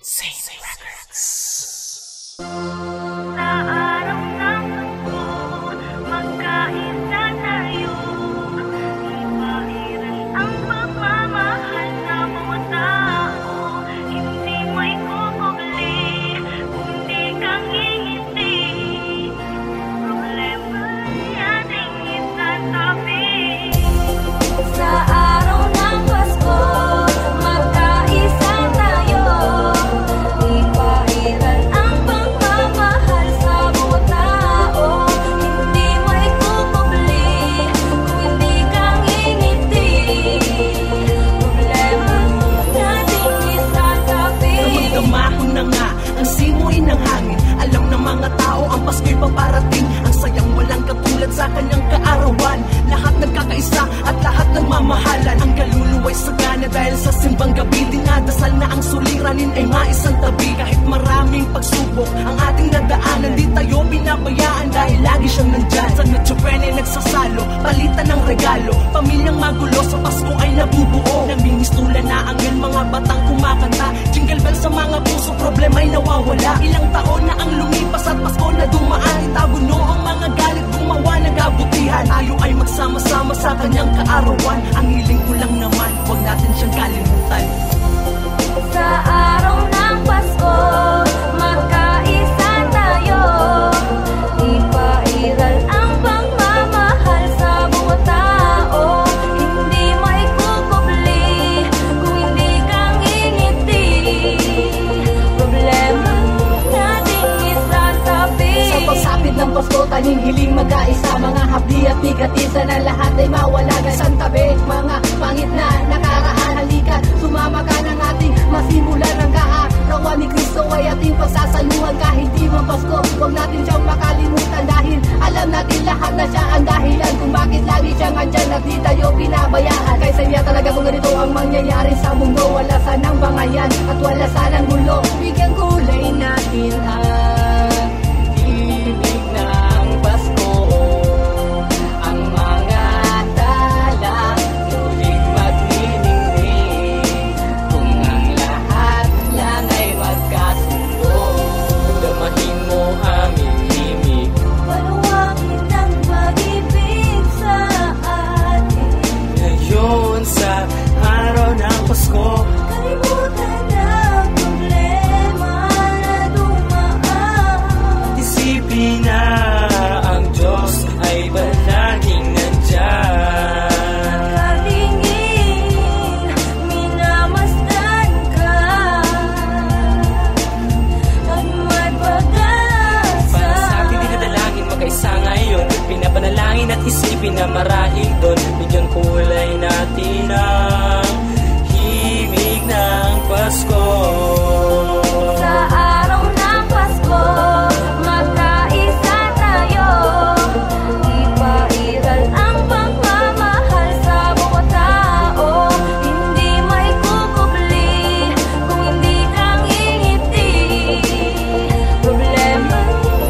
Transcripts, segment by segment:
Saint Records. Sa araw ng Pasko, magkaisa tayo. Ipahiran ang pagmamahal sa mga tao. Hindi may kukubli, kundi kang ngingiti. Problema nating isatabi. Sa araw ng Pasko, magkaisa tayo. Ipahiran ang pagmamahal sa mga tao. Hindi may kukubli, kung hindi kang ngingiti. Problema nating isatabi. Damang-damahon na nga ang simoy ng hangin. Alam ng mga tao ang Pasko'y paparating. Ang sayang walang katulad sa kanyang kaarawan. Lahat nagkakaisa at lahat nagmamahalan. Ang kaluluwa'y sagana dahil sa simbang gabi. Dinadasal na ang suliranin ay maisang tabi. Kahit maraming pagsubok ang ating nadaanan, di tayo binabayaan dahil lagi siyang nandyan. Sa Noche Buena nagsasalo, palitan ng regalo. Pamilyang magulo sa Pasko ay nabubuo. Namimistulan na ang mga batang kumakanta. Jingle bell sa mga puso, problema'y nawawala. Ilang taon na ang lumipas at Pasko na dumaan. Itago noong mga galit, gumawa nagabutihan. Tayo ay magsama-sama sa kanyang kaarawan. Ang hiling ko lang naman, huwag natin siyang kalimutan. Sa araw ng Pasko, magkaisa tayo. Ipairal ang pagmamahal sa mga tao. Hindi may kukubli, kung hindi kang ngingiti. Problema nating isatabi. Sa pagsapit ng Pasko, tanging hiling magkaisa. Mga hapdi at bigatisan na lahat ay mawala. Isang tabi, mga pangit na nakaraan. Halika, sumama ka ng ating masimulan ng kaarawan ni Kristo ay ating pagsasaluhan. Kahit di man Pasko, huwag natin siyang makalimutan. Dahil alam natin lahat na siya ang dahilan kung bakit lagi siyang andyan at di tayo pinabayaan. Kaysa niya talaga kung ganito ang mangyayari sa mundo. Wala sanang bangayan at wala sanang gulo. Bigyan kulay natin ang ibig ng Pasko. Ang mga tala tulig magniningning. Kung ang lahat lang ay magkasundo, damahin mo aming himig. Paluwagin ang pag-ibig sa atin. Ngayon sa araw ng Pasko, Kalimutan ang problema na dumaan. isipin na ang Diyos ay palaging nandyan. Nakatingin, minamasdan ka. At may pag-asa. Para sa ating dinadalangin magkaisa ngayon, pinapanalangin at isipin na marahil doon bigyan kulay natin ang himig ng Pasko. Sa araw ng Pasko, magkaisa tayo. Ipairal ang pagmamahal sa mga tao. Hindi may kukubli, kung hindi kang ngingiti. Problema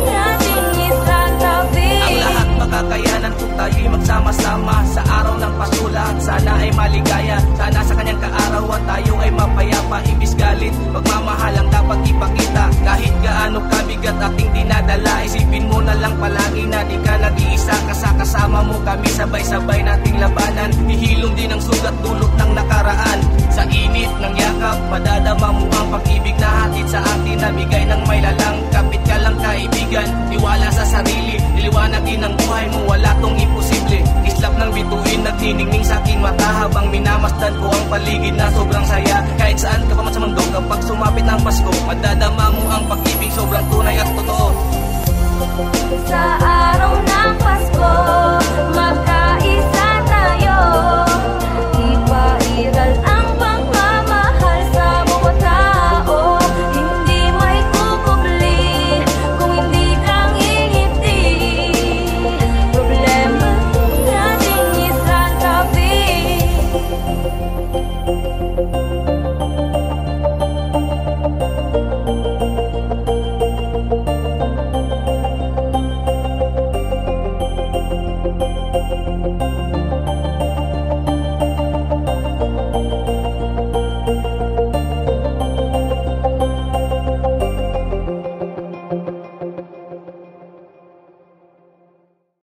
nating isatabi. Ang lahat makakayanan kung tayo'y magsama-sama sa araw ng Pasko. Lahat sana ay maligaya. Sana sa kanyang kaarawan tayo ay mapayapa. Ibis galit, pagmamahal ang dapat ipakita. Kahit gaano kabigat ating dinadala, isipin mo na lang palagi na di ka nag-iisa. Kasama mo kami, sabay-sabay nating labanan. Hihilom din ang sugat dulot ng nakaraan. Sa init ng yakap, madadama mo ang pag-ibig na hatid sa atin. Nabigay ng may lalang, kapit ka lang kaibigan. Tiwala sa sarili, iliwanagin ang buhay mo, wala tong imposible. Islap ng bituin, nagniningning sa aking mata habang minamasdan ko ang paligid na sobrang saya. Kahit saan ka pa man sa mundo, kapag sumapit ng Pasko, madadama mo ang pag-ibig, sobrang tunay at totoo. Sa araw ng Pasko, magkaisa